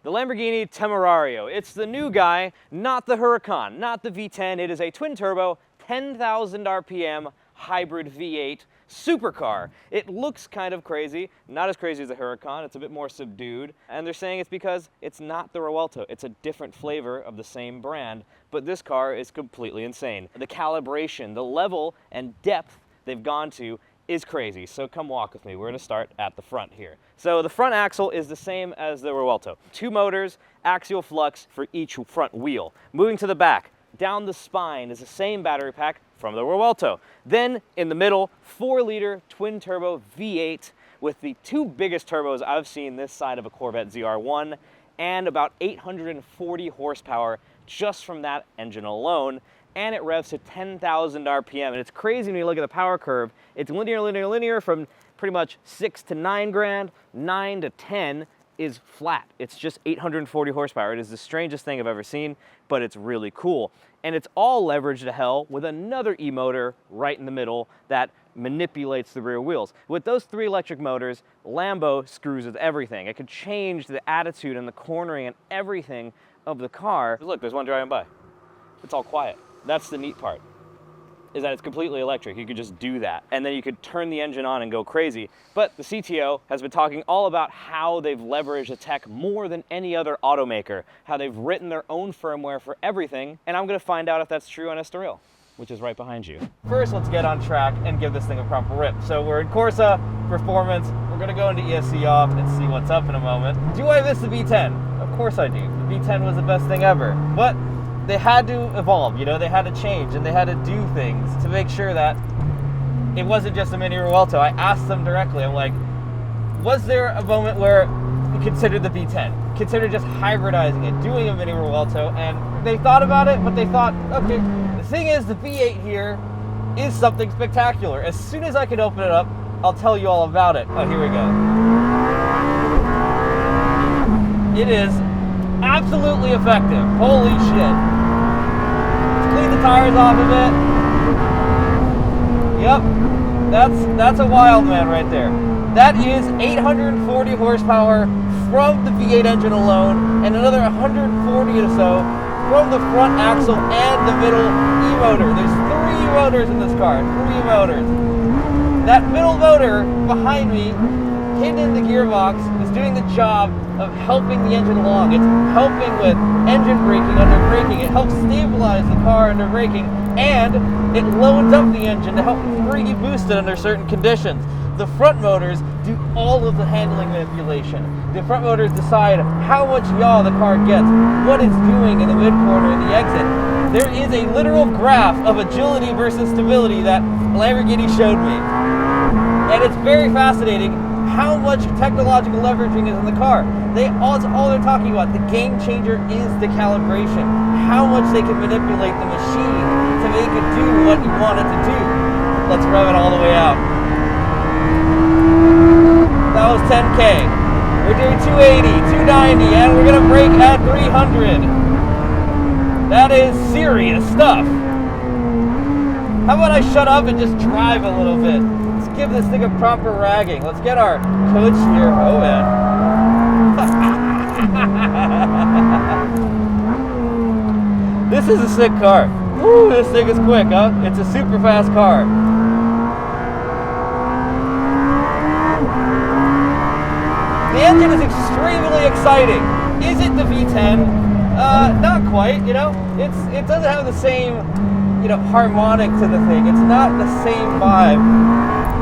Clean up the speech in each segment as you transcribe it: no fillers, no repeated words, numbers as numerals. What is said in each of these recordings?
The Lamborghini Temerario. It's the new guy, not the Huracan, not the V10. It is a twin-turbo, 10,000 RPM hybrid V8 supercar. It looks kind of crazy, not as crazy as the Huracan, it's a bit more subdued, and they're saying it's because it's not the Revuelto, it's a different flavor of the same brand, but this car is completely insane. The calibration, the level and depth they've gone to is crazy, so come walk with me. We're gonna start at the front here. So the front axle is the same as the Revuelto. 2 motors, axial flux for each front wheel. Moving to the back, down the spine is the same battery pack from the Revuelto. Then in the middle, 4-liter twin-turbo V8 with the 2 biggest turbos I've seen this side of a Corvette ZR1 and about 840 horsepower just from that engine alone. And it revs to 10,000 RPM. And it's crazy when you look at the power curve. It's linear from pretty much 6 to 9 grand, 9 to 10 is flat. It's just 840 horsepower. It is the strangest thing I've ever seen, but it's really cool. And it's all leveraged to hell with another e-motor right in the middle that manipulates the rear wheels. With those 3 electric motors, Lambo screws with everything. It could change the attitude and the cornering and everything of the car. Look, there's one driving by. It's all quiet. That's the neat part, is that it's completely electric. You could just do that, and then you could turn the engine on and go crazy. But the CTO has been talking all about how they've leveraged the tech more than any other automaker, how they've written their own firmware for everything, and I'm gonna find out if that's true on Estoril, which is right behind you. First, let's get on track and give this thing a proper rip. So we're in Corsa, Performance. We're gonna go into ESC off and see what's up in a moment. Do I miss the V10? Of course I do. The V10 was the best thing ever. But they had to evolve, you know, they had to change and they had to do things to make sure that it wasn't just a mini Revuelto. I asked them directly, I'm like, was there a moment where you considered the V10, considered just hybridizing it, doing a mini Revuelto? And they thought about it, but they thought, okay, the thing is the V8 here is something spectacular. As soon as I can open it up, I'll tell you all about it. Oh, here we go. It is absolutely effective. Holy shit. Clean the tires off of it. Yep, that's a wild man right there. That is 840 horsepower from the V8 engine alone, and another 140 or so from the front axle and the middle e-motor. There's 3 motors in this car, 3 motors. That middle motor behind me, hidden in the gearbox, is doing the job of helping the engine along. It's helping with engine braking under braking. It helps stabilize the car under braking, and it loads up the engine to help boost it under certain conditions. The front motors do all of the handling manipulation. The front motors decide how much yaw the car gets, what it's doing in the mid-corner and the exit. There is a literal graph of agility versus stability that Lamborghini showed me. And it's very fascinating how much technological leveraging is in the car. That's all they're talking about. The game changer is the calibration. How much they can manipulate the machine to make it do what you want it to do. Let's rev it all the way out. That was 10K. We're doing 280, 290, and we're gonna brake at 300. That is serious stuff. How about I shut up and just drive a little bit? Let's give this thing a proper ragging. Let's get our coach here. Oh man. This is a sick car. Woo, this thing is quick, huh? It's a super fast car. The engine is extremely exciting. Is it the V10? Not quite, you know. It doesn't have the same, you know, harmonic to the thing. It's not the same vibe,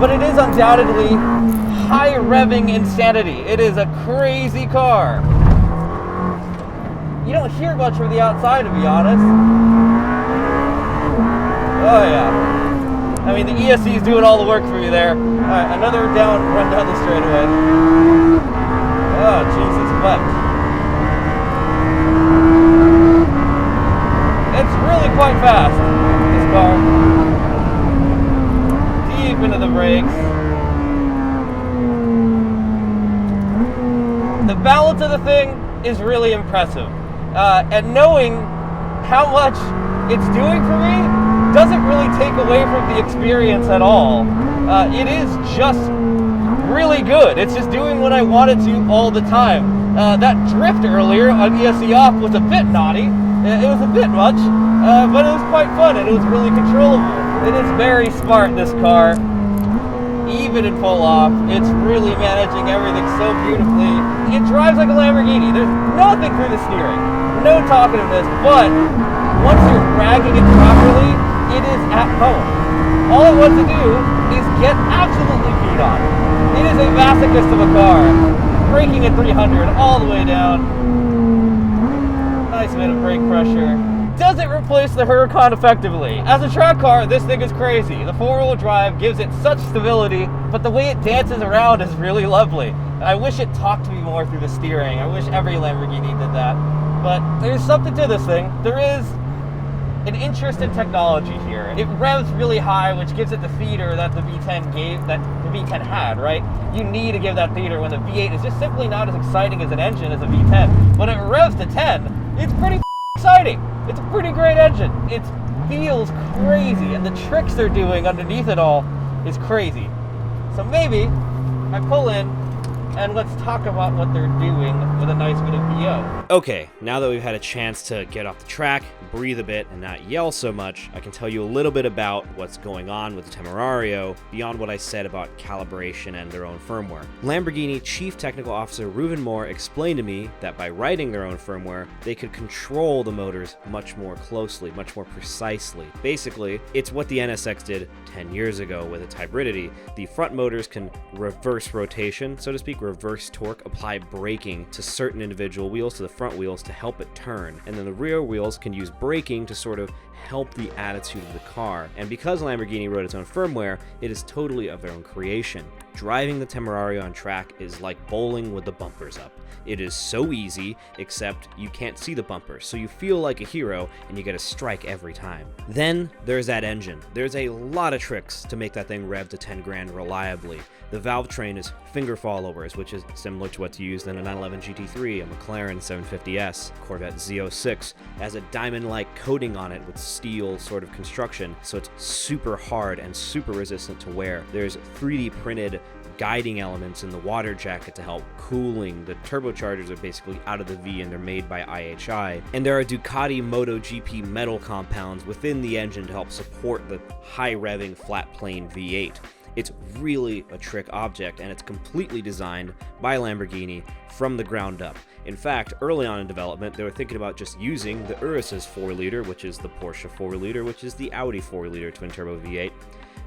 but it is undoubtedly high revving insanity. It is a crazy car. You don't hear much from the outside, to be honest. Oh yeah. I mean, the ESC is doing all the work for you there. All right, another run down the straightaway. Oh Jesus, wept. It's really quite fast, this car. Deep into the brakes. The balance of the thing is really impressive. And knowing how much it's doing for me doesn't really take away from the experience at all. It is just really good. It's just doing what I want it to all the time. That drift earlier on ESC off was a bit naughty. It was a bit much, but it was quite fun and it was really controllable. It is very smart, this car. Even in full off, it's really managing everything so beautifully. It drives like a Lamborghini. There's nothing through the steering. No talkativeness, but once you're dragging it properly, it is at home. All it wants to do is get absolutely beat on. It is a masochist of a car. Braking at 300 all the way down. Nice bit of brake pressure. Does it replace the Huracan effectively? As a track car, this thing is crazy. The four-wheel drive gives it such stability, but the way it dances around is really lovely. I wish it talked to me more through the steering. I wish every Lamborghini did that. But there's something to this thing. There is an interest in technology here. It revs really high, which gives it the theater that the V10 had, right? You need to give that theater when the V8 is just simply not as exciting as an engine as a V10. When it revs to 10, it's pretty exciting. It's a pretty great engine. It feels crazy, and the tricks they're doing underneath it all is crazy. So maybe I pull in and let's talk about what they're doing with a nice bit of VO. Okay, now that we've had a chance to get off the track, breathe a bit, and not yell so much, I can tell you a little bit about what's going on with the Temerario beyond what I said about calibration and their own firmware. Lamborghini Chief Technical Officer Reuven Moore explained to me that by writing their own firmware, they could control the motors much more closely, much more precisely. Basically, it's what the NSX did 10 years ago with its hybridity. The front motors can reverse rotation, so to speak, reverse torque, apply braking to certain individual wheels, to the front wheels, to help it turn. And then the rear wheels can use braking to sort of help the attitude of the car. And because Lamborghini wrote its own firmware, it is totally of their own creation. Driving the Temerario on track is like bowling with the bumpers up. It is so easy, except you can't see the bumpers, so you feel like a hero and you get a strike every time. Then there's that engine. There's a lot of tricks to make that thing rev to 10 grand reliably. The valve train is finger fallovers, which is similar to what's used in a 911 GT3, a McLaren 750S, Corvette Z06, has a diamond-like coating on it with steel sort of construction, so it's super hard and super resistant to wear. There's 3D printed guiding elements in the water jacket to help cooling. The turbochargers are basically out of the V and they're made by IHI. And there are Ducati MotoGP metal compounds within the engine to help support the high revving flat plane V8. It's really a trick object, and it's completely designed by Lamborghini from the ground up. In fact, early on in development, they were thinking about just using the Urus's 4-liter, which is the Porsche 4-liter, which is the Audi 4-liter twin-turbo V8.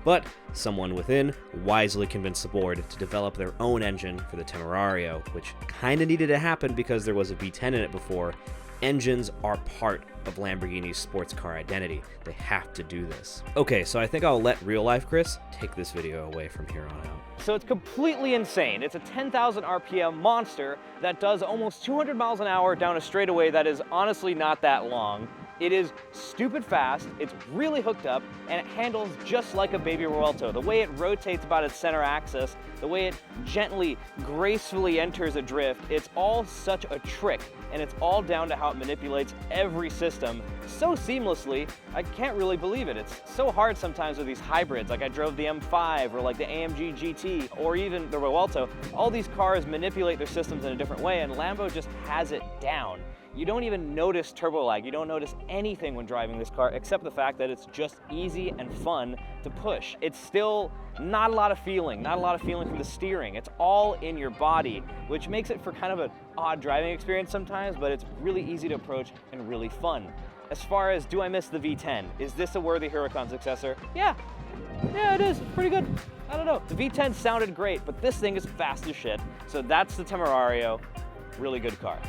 But someone within wisely convinced the board to develop their own engine for the Temerario, which kind of needed to happen because there was a V10 in it before. Engines are part of Lamborghini's sports car identity. They have to do this. Okay, so I think I'll let real life Chris take this video away from here on out. So it's completely insane. It's a 10,000 RPM monster that does almost 200 miles an hour down a straightaway that is honestly not that long. It is stupid fast, it's really hooked up, and it handles just like a baby Vuelto. The way it rotates about its center axis, the way it gently, gracefully enters a drift, it's all such a trick, and it's all down to how it manipulates every system so seamlessly, I can't really believe it. It's so hard sometimes with these hybrids, like I drove the M5 or like the AMG GT or even the Vuelto. All these cars manipulate their systems in a different way, and Lambo just has it down. You don't even notice turbo lag. You don't notice anything when driving this car except the fact that it's just easy and fun to push. It's still not a lot of feeling from the steering. It's all in your body, which makes it for kind of an odd driving experience sometimes, but it's really easy to approach and really fun. As far as do I miss the V10? Is this a worthy Huracan successor? Yeah, it is. Pretty good. I don't know. The V10 sounded great, but this thing is fast as shit. So that's the Temerario. Really good car.